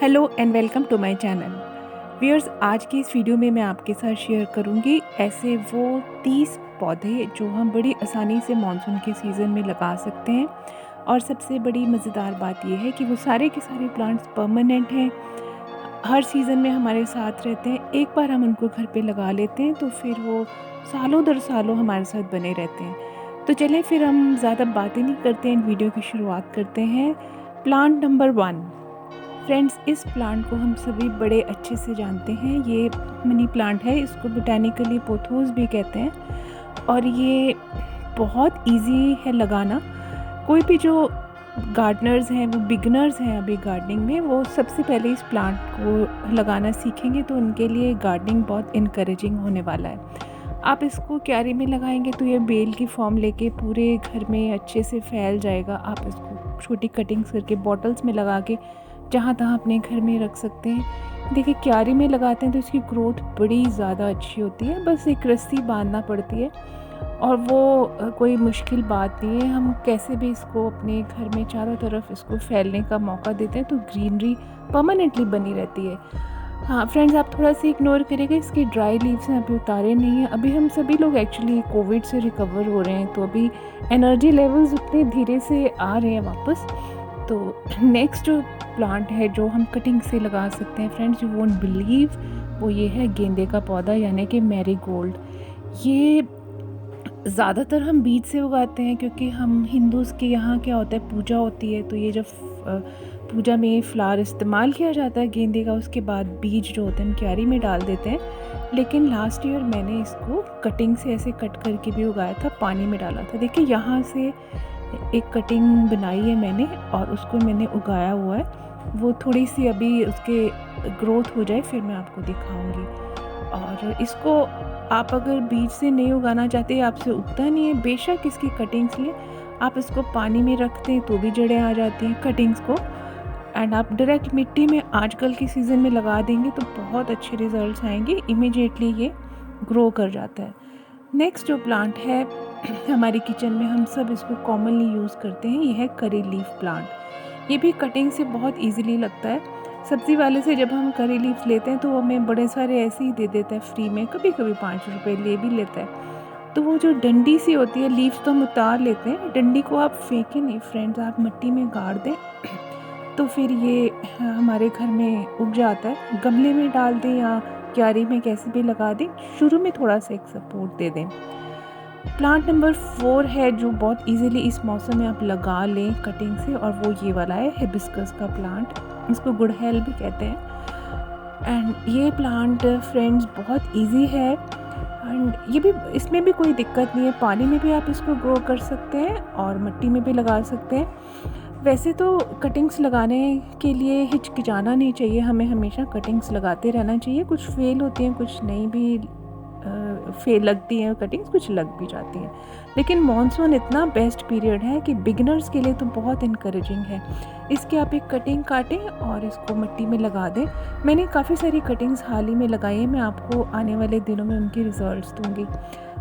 Hello and welcome to my channel viewers. आज की इस वीडियो में मैं आपके साथ शेयर करूंगी ऐसे वो 30 पौधे जो हम बड़ी आसानी से मानसून के सीज़न में लगा सकते हैं। और सबसे बड़ी मज़ेदार बात यह है कि वो सारे के सारे प्लांट्स परमानेंट हैं, हर सीज़न में हमारे साथ रहते हैं। एक बार हम उनको घर पे लगा लेते हैं तो फिर वो सालों दर सालों हमारे साथ बने रहते हैं। तो चलें फिर हम ज़्यादा बातें नहीं करते हैं, वीडियो की शुरुआत करते हैं। Plant number 1। फ्रेंड्स, इस प्लांट को हम सभी बड़े अच्छे से जानते हैं। ये मनी प्लांट है, इसको बोटैनिकली पोथोस भी कहते हैं और ये बहुत इजी है लगाना। कोई भी जो गार्डनर्स हैं, वो बिगनर्स हैं अभी गार्डनिंग में, वो सबसे पहले इस प्लांट को लगाना सीखेंगे तो उनके लिए गार्डनिंग बहुत इनकरेजिंग होने वाला है। आप इसको क्यारी में लगाएंगे तो ये बेल की फॉर्म लेके पूरे घर में अच्छे से फैल जाएगा। आप इसको छोटी कटिंग्स करके बॉटल्स में लगा के जहाँ तहाँ अपने घर में रख सकते हैं। देखिए, क्यारी में लगाते हैं तो इसकी ग्रोथ बड़ी ज़्यादा अच्छी होती है। बस एक रस्सी बांधना पड़ती है और वो कोई मुश्किल बात नहीं है। हम कैसे भी इसको अपने घर में चारों तरफ इसको फैलने का मौका देते हैं तो ग्रीनरी परमानेंटली बनी रहती है। हाँ फ्रेंड्स, आप थोड़ा सा इग्नोर करिएगा, इसकी ड्राई लीव्स हैं अभी उतारे नहीं हैं। अभी हम सभी लोग एक्चुअली कोविड से रिकवर हो रहे हैं तो अभी एनर्जी लेवल्स उतने धीरे से आ रहे हैं वापस। तो नेक्स्ट जो प्लांट है जो हम कटिंग से लगा सकते हैं फ्रेंड्स, यू वोंट बिलीव, वो ये है गेंदे का पौधा यानी कि मैरीगोल्ड। ये ज़्यादातर हम बीज से उगाते हैं क्योंकि हम हिंदूज़ के यहाँ क्या होता है, पूजा होती है तो ये जब पूजा में फ्लावर इस्तेमाल किया जाता है गेंदे का, उसके बाद बीज जो होते हैं हम क्यारी में डाल देते हैं। लेकिन लास्ट ईयर मैंने इसको कटिंग से ऐसे कट करके भी उगाया था, पानी में डाला था। देखिए, यहाँ से एक कटिंग बनाई है मैंने और उसको मैंने उगाया हुआ है। वो थोड़ी सी अभी उसके ग्रोथ हो जाए फिर मैं आपको दिखाऊंगी। और इसको आप अगर बीज से नहीं उगाना चाहते, आपसे उगता नहीं है, बेशक इसकी कटिंग्स लें। आप इसको पानी में रखते हैं तो भी जड़ें आ जाती हैं कटिंग्स को, एंड आप डायरेक्ट मिट्टी में आजकल के सीज़न में लगा देंगे तो बहुत अच्छे रिजल्ट्स आएंगे। इमीडिएटली ये ग्रो कर जाता है। नेक्स्ट जो प्लांट है हमारे किचन में हम सब इसको कॉमनली यूज़ करते हैं, ये है करी लीफ प्लांट। ये भी कटिंग से बहुत इजीली लगता है। सब्ज़ी वाले से जब हम करी लीव्स लेते हैं तो हमें बड़े सारे ऐसे ही दे देता है फ्री में, कभी कभी 5 रुपए ले भी लेता है। तो वो जो डंडी सी होती है, लीव्स तो हम उतार लेते हैं, डंडी को आप फेंकें नहीं फ्रेंड्स, आप मिट्टी में गाड़ दें तो फिर ये हमारे घर में उग जाता है। गमले में डाल दें या क्यारी में कैसे भी लगा दें, शुरू में थोड़ा सा एक सपोर्ट दे दें। प्लांट नंबर 4 है जो बहुत इजीली इस मौसम में आप लगा लें कटिंग से, और वो ये वाला है हिबिस्कस का प्लांट। इसको गुड़हल भी कहते हैं। एंड ये प्लांट फ्रेंड्स बहुत इजी है एंड ये भी, इसमें भी कोई दिक्कत नहीं है। पानी में भी आप इसको ग्रो कर सकते हैं और मिट्टी में भी लगा सकते हैं। वैसे तो कटिंग्स लगाने के लिए हिचकिचाना नहीं चाहिए, हमें हमेशा कटिंग्स लगाते रहना चाहिए। कुछ फेल होती हैं, कुछ नहीं भी फेल लगती हैं कटिंग्स, कुछ लग भी जाती हैं। लेकिन मॉनसून इतना बेस्ट पीरियड है कि बिगिनर्स के लिए तो बहुत इनकरेजिंग है। इसके आप एक कटिंग काटें और इसको मिट्टी में लगा दें। मैंने काफ़ी सारी कटिंग्स हाल ही में लगाई हैं, मैं आपको आने वाले दिनों में उनके रिजल्ट्स दूंगी।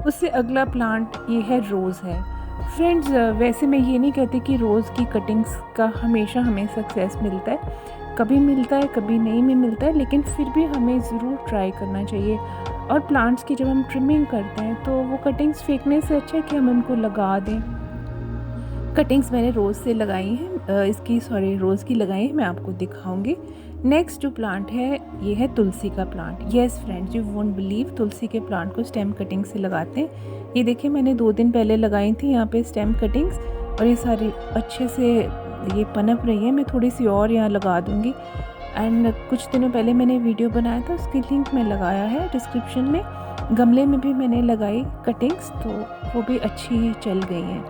उससे अगला प्लांट ये है रोज़ है। फ्रेंड्स, वैसे मैं ये नहीं कहती कि रोज़ की कटिंग्स का हमेशा हमें सक्सेस मिलता है, कभी मिलता है कभी नहीं भी मिलता है, लेकिन फिर भी हमें ज़रूर ट्राई करना चाहिए। और प्लांट्स की जब हम ट्रिमिंग करते हैं तो वो कटिंग्स फेंकने से अच्छा है कि हम उनको लगा दें। कटिंग्स मैंने रोज़ से लगाई हैं, रोज़ की लगाई है, मैं आपको दिखाऊंगी। नेक्स्ट जो प्लांट है ये है तुलसी का plant. Yes friends, you won't believe, तुलसी के प्लांट को स्टेम कटिंग से लगाते हैं। ये देखिए, मैंने 2 दिन पहले लगाई थी यहाँ पे स्टेम कटिंग्स और ये सारी अच्छे से ये पनप रही है। मैं थोड़ी सी और यहाँ लगा दूँगी। एंड कुछ दिनों पहले मैंने वीडियो बनाया था, उसकी लिंक मैं लगाया है डिस्क्रिप्शन में। गमले में भी मैंने लगाई कटिंग्स तो वो भी अच्छी चल गई हैं।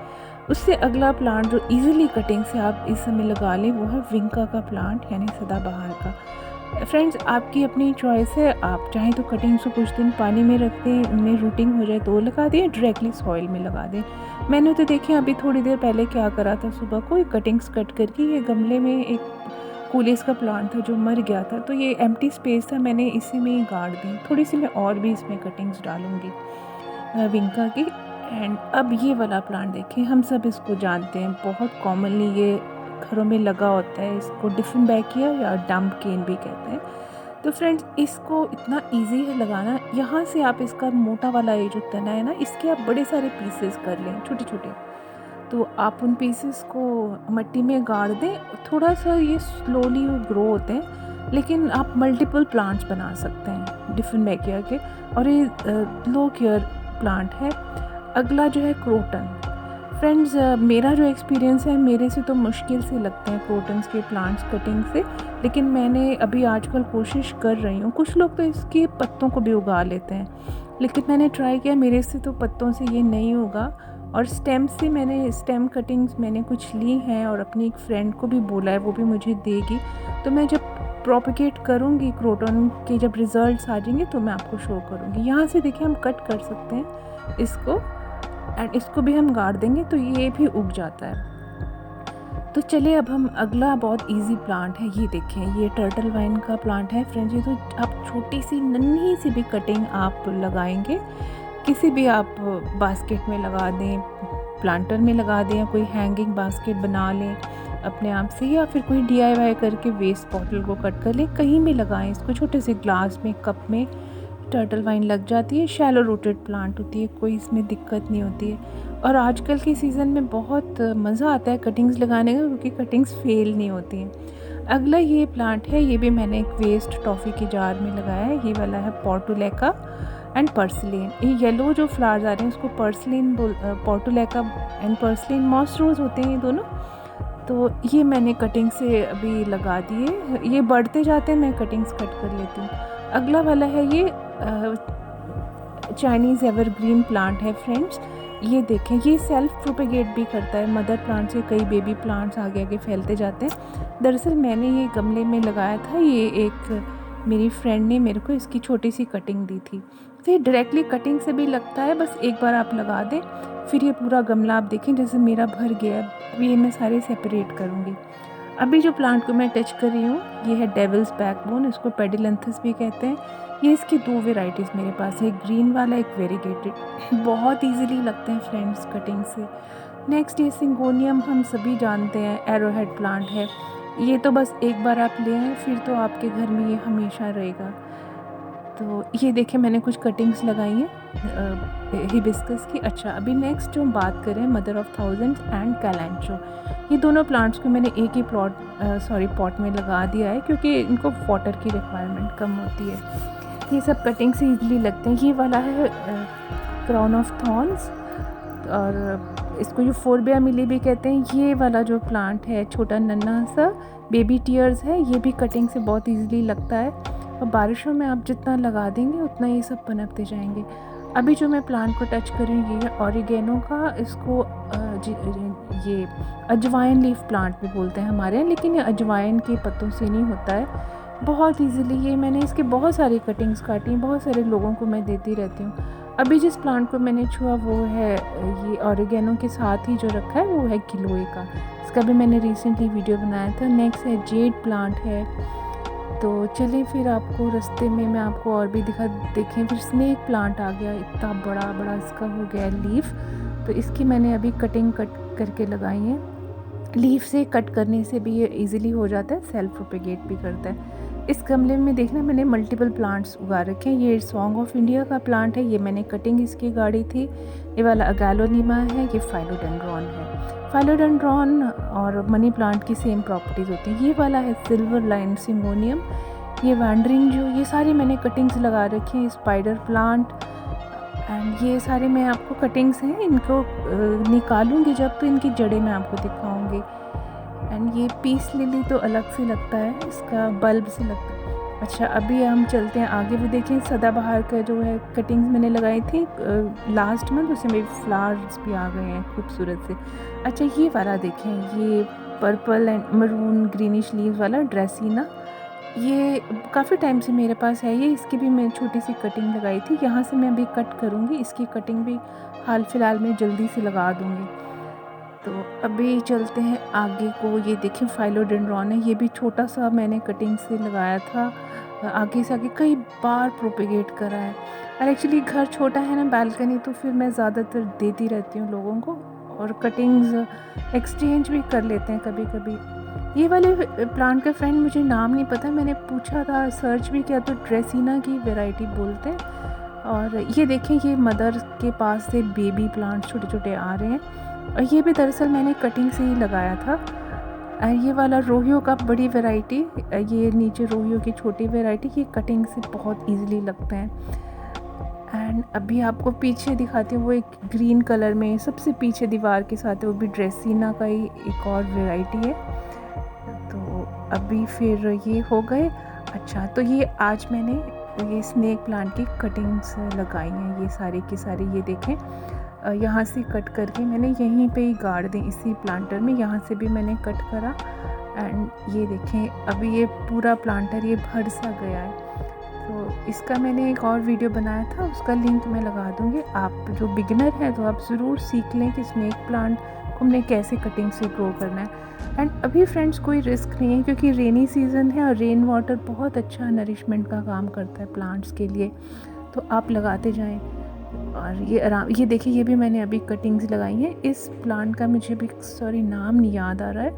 उससे अगला प्लांट जो इजीली कटिंग से आप इस समय लगा लें वो है विंका का प्लांट यानी सदाबहार का। फ्रेंड्स, आपकी अपनी चॉइस है, आप चाहें तो कटिंग्स को कुछ दिन पानी में रख दें, उनमें रूटिंग हो जाए तो लगा दें, डायरेक्टली सॉइल में लगा दें। मैंने तो देखिए अभी थोड़ी देर पहले क्या करा था, सुबह को कटिंग्स कट करके ये गमले में एक कोलिस का प्लांट था जो मर गया था, तो ये एम्प्टी स्पेस था, मैंने इसी में ही गाड़ दी। थोड़ी सी मैं और भी इसमें कटिंग्स डालूंगी विंका की। एंड अब ये वाला प्लांट देखिए, हम सब इसको जानते हैं, बहुत कॉमनली ये घरों में लगा होता है, इसको डिफेनबैकिया या डंप केन भी कहते हैं। तो फ्रेंड्स इसको इतना इजी है लगाना। यहाँ से आप इसका मोटा वाला ये जो तना है ना, इसके आप बड़े सारे पीसेस कर लें छोटे छोटे। तो आप उन पीसेस को मिट्टी में गाड़ दें। थोड़ा सा ये स्लोली ग्रो होते हैं, लेकिन आप मल्टीपल प्लांट्स बना सकते हैं डिफेनबैकिया के। और ये लो केयर प्लांट है। अगला जो है क्रोटन। फ्रेंड्स मेरा जो एक्सपीरियंस है, मेरे से तो मुश्किल से लगते हैं क्रोटन्स के प्लांट्स कटिंग से, लेकिन मैंने अभी आजकल कोशिश कर रही हूँ। कुछ लोग तो इसके पत्तों को भी उगा लेते हैं, लेकिन मैंने ट्राई किया, मेरे से तो पत्तों से ये नहीं होगा। और स्टेम से मैंने स्टेम कटिंग्स मैंने कुछ ली हैं और अपनी एक फ्रेंड को भी बोला है, वो भी मुझे देगी। तो मैं जब प्रोपिगेट करूँगी क्रोटन के, जब रिज़ल्ट्स आ जाएंगे तो मैं आपको शो करूँगी। यहाँ से देखिए हम कट कर सकते हैं इसको, एंड इसको भी हम गाड़ देंगे तो ये भी उग जाता है। तो चलिए अब हम अगला बहुत इजी प्लांट है, ये देखें, ये टर्टल वाइन का प्लांट है फ्रेंड्स। ये तो आप छोटी सी नन्ही सी भी कटिंग आप लगाएंगे, किसी भी आप बास्केट में लगा दें, प्लांटर में लगा दें, या कोई हैंगिंग बास्केट बना लें अपने आप से, या फिर कोई DIY करके वेस्ट बॉटल को कट कर लें, कहीं भी लगाएं इसको। छोटे से ग्लास में, कप में टर्टल वाइन लग जाती है। शैलो रूटेड प्लांट होती है, कोई इसमें दिक्कत नहीं होती है। और आजकल के सीज़न में बहुत मज़ा आता है कटिंग्स लगाने का, क्योंकि कटिंग्स फेल नहीं होती हैं। अगला ये प्लांट है, ये भी मैंने एक वेस्ट टॉफ़ी के जार में लगाया है। ये वाला है पोर्टुलेका एंड पर्सलिन। ये येलो जो फ्लावर्स आ रहे हैं उसको पर्सलिन पोर्टुलेका एंड पर्सलिन मॉस रोज़ होते हैं ये दोनों। तो ये मैंने कटिंग से अभी लगा दिए, ये बढ़ते जाते हैं, मैं कटिंग्स कट कर लेती हूँ। अगला वाला है ये चाइनीज़ एवरग्रीन प्लांट है फ्रेंड्स। ये देखें, ये सेल्फ प्रोपेगेट भी करता है। मदर प्लांट से कई बेबी प्लांट्स आगे आगे फैलते जाते हैं। दरअसल मैंने ये गमले में लगाया था, ये एक मेरी फ्रेंड ने मेरे को इसकी छोटी सी कटिंग दी थी। तो ये डायरेक्टली कटिंग से भी लगता है, बस एक बार आप लगा दें, फिर ये पूरा गमला आप देखें जैसे मेरा भर गया है। अभी ये मैं सारे सेपरेट करूँगी। अभी जो प्लांट को मैं टच कर रही हूँ ये है डेविल्स बैकबोन, इसको पेडिलेंथस भी कहते हैं। ये इसकी 2 वेराइटीज़ मेरे पास है, एक ग्रीन वाला, एक वेरीगेटेड। बहुत इजीली लगते हैं फ्रेंड्स कटिंग से। नेक्स्ट ये सिंगोनियम हम सभी जानते हैं, एरोहेड प्लांट है। ये तो बस एक बार आप ले आएँ, फिर तो आपके घर में ये हमेशा रहेगा। तो ये देखें मैंने कुछ कटिंग्स लगाई हैं हिबिस्कस की। अच्छा, अभी नेक्स्ट जो हम बात करें, मदर ऑफ थाउजेंड्स एंड कैलेंचो। ये दोनों प्लांट्स को मैंने एक ही पॉट में लगा दिया है, क्योंकि इनको वाटर की रिक्वायरमेंट कम होती है। ये सब कटिंग से ईजिली लगते हैं। ये वाला है क्राउन ऑफ थॉर्न्स, और इसको यूफोर्बिया मिली भी कहते हैं। ये वाला जो प्लांट है छोटा नन्हा सा, बेबी टीयर्स है, ये भी कटिंग से बहुत ईजिली लगता है। और बारिशों में आप जितना लगा देंगे उतना ये सब पनपते जाएंगे। अभी जो मैं प्लांट को टच कर रही हूँ ये है ऑरिगेनो का, इसको ये अजवाइन लीफ प्लांट भी बोलते हैं हमारे यहाँ, लेकिन ये अजवाइन के पत्तों से नहीं होता है। बहुत इजीली ये मैंने इसके बहुत सारी कटिंग्स काटी, बहुत सारे लोगों को मैं देती रहती हूँ। अभी जिस प्लांट को मैंने छुआ वो है ये ऑरिगेनो के साथ ही जो रखा है वो है गिलोय का, इसका भी मैंने रिसेंटली वीडियो बनाया था। नेक्स्ट है जेड प्लांट है। तो चलिए फिर आपको रास्ते में मैं आपको और भी देखें। फिर स्नेक प्लांट आ गया, इतना बड़ा बड़ा इसका हो गया लीफ। तो इसकी मैंने अभी कटिंग कट करके लगाई है। लीफ से कट करने से भी ये इजीली हो जाता है, सेल्फ प्रोपेगेट भी करता है। इस गमले में देखना मैंने मल्टीपल प्लांट्स उगा रखे हैं। ये सॉन्ग ऑफ इंडिया का प्लांट है, ये मैंने कटिंग इसकी गाड़ी थी। ये वाला अगैलोनिमा है, ये फाइलोडेंड्रॉन है। फाइलोडेंड्रॉन और मनी प्लांट की सेम प्रॉपर्टीज़ होती हैं। ये वाला है सिल्वर लाइन सिंगोनियम, ये वैंडरिंग जो, ये सारी मैंने कटिंग्स लगा रखी हैं। स्पाइडर प्लांट एंड ये सारे मैं आपको कटिंग्स हैं, इनको निकालूंगी जब तो इनकी जड़ें मैं आपको दिखाऊंगी। एंड ये पीस लिली तो अलग से लगता है, इसका बल्ब से लगता है। अच्छा, अभी हम चलते हैं आगे। भी देखें सदाबहार का जो है कटिंग्स मैंने लगाई थी लास्ट मंथ, उसमें फ्लावर्स भी आ गए हैं खूबसूरत से। अच्छा, ये वाला देखें, ये purple and maroon greenish leaves वाला ड्रेसिना, ये काफ़ी टाइम से मेरे पास है। ये इसकी भी मैं छोटी सी कटिंग लगाई थी, यहाँ से मैं अभी कट करूँगी। इसकी कटिंग भी हाल फिलहाल में जल्दी से लगा दूँगी। तो अभी चलते हैं आगे को। ये देखें फाइलोडेंड्रॉन है, ये भी छोटा सा मैंने कटिंग से लगाया था। आगे से आगे कई बार प्रोपेगेट करा है। और एक्चुअली घर छोटा है ना, बालकनी, तो फिर मैं ज़्यादातर देती रहती हूँ लोगों को। और कटिंग्स एक्सचेंज भी कर लेते हैं कभी कभी। ये वाले प्लांट का फ्रेंड मुझे नाम नहीं पता, मैंने पूछा था, सर्च भी किया तो ड्रेसिना की वैरायटी बोलते हैं। और ये देखें, ये मदर के पास से बेबी प्लांट छोटे छोटे आ रहे हैं, और ये भी दरअसल मैंने कटिंग से ही लगाया था। और ये वाला रोहियो का बड़ी वैरायटी, ये नीचे रोहियो की छोटी वैरायटी, ये कटिंग से बहुत ईजिली लगते हैं। एंड अभी आपको पीछे दिखाती हूँ, वो एक ग्रीन कलर में सबसे पीछे दीवार के साथ है, वो भी ड्रेसिना का ही एक और वैरायटी है। तो अभी फिर ये हो गए। अच्छा, तो ये आज मैंने ये स्नेक प्लांट की कटिंग्स लगाई हैं, ये सारी की सारी। ये देखें, यहाँ से कट करके मैंने यहीं पे ही गाड़ दी इसी प्लांटर में, यहाँ से भी मैंने कट करा। एंड ये देखें, अभी ये पूरा प्लांटर ये भर सा गया है। तो इसका मैंने एक और वीडियो बनाया था, उसका लिंक मैं लगा दूँगी। आप जो बिगिनर हैं तो आप ज़रूर सीख लें कि स्नेक प्लांट को हमने कैसे कटिंग से ग्रो करना है। एंड अभी फ्रेंड्स कोई रिस्क नहीं है, क्योंकि रेनी सीज़न है और रेन वाटर बहुत अच्छा नरिशमेंट का काम करता है प्लांट्स के लिए, तो आप लगाते जाएं। और ये देखिए, ये भी मैंने अभी कटिंग्स लगाई हैं। इस प्लांट का मुझे भी नाम नहीं याद आ रहा है,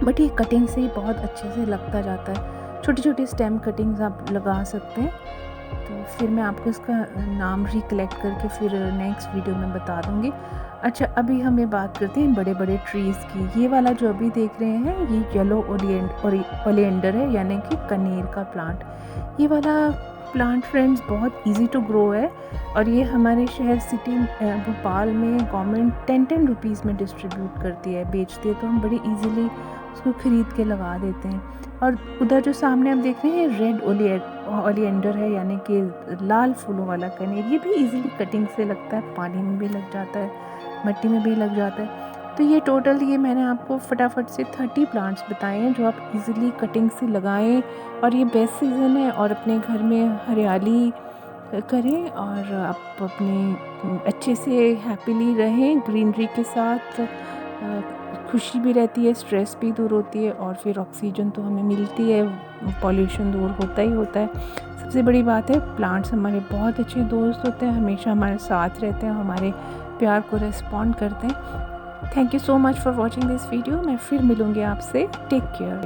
बट ये कटिंग से ही बहुत अच्छे से लगता जाता है। छोटी छोटी स्टेम कटिंग्स आप लगा सकते हैं। तो फिर मैं आपको इसका नाम रिकलेक्ट करके फिर नेक्स्ट वीडियो में बता दूँगी। अच्छा, अभी हमें बात करते हैं बड़े बड़े ट्रीज़ की। ये वाला जो अभी देख रहे हैं, ये येलो ओलिएंडर है, यानी कि कनेर का प्लांट। ये वाला प्लांट फ्रेंड्स बहुत इजी टू ग्रो है, और ये हमारे शहर सिटी भोपाल में गवर्नमेंट 10 रुपीज़ में डिस्ट्रीब्यूट करती है, बेचती है, तो हम बड़ी इजीली उसको ख़रीद के लगा देते हैं। और उधर जो सामने आप देख रहे हैं, रेड ओलिएंडर है, यानी कि लाल फूलों वाला कनेर। ये भी इजीली कटिंग से लगता है, पानी में भी लग जाता है, मिट्टी में भी लग जाता है। तो ये टोटल ये मैंने आपको फटाफट से 30 प्लांट्स बताए हैं जो आप इजीली कटिंग से लगाएं। और ये बेस्ट सीज़न है, और अपने घर में हरियाली करें, और आप अपने अच्छे से हैप्पीली रहें ग्रीनरी के साथ। खुशी भी रहती है, स्ट्रेस भी दूर होती है, और फिर ऑक्सीजन तो हमें मिलती है, पॉल्यूशन दूर होता ही होता है। सबसे बड़ी बात है, प्लांट्स हमारे बहुत अच्छे दोस्त होते हैं, हमेशा हमारे साथ रहते हैं, हमारे प्यार को रिस्पॉन्ड करते हैं। Thank you so much for watching this video. मैं फिर मिलूँगी आपसे। Take care.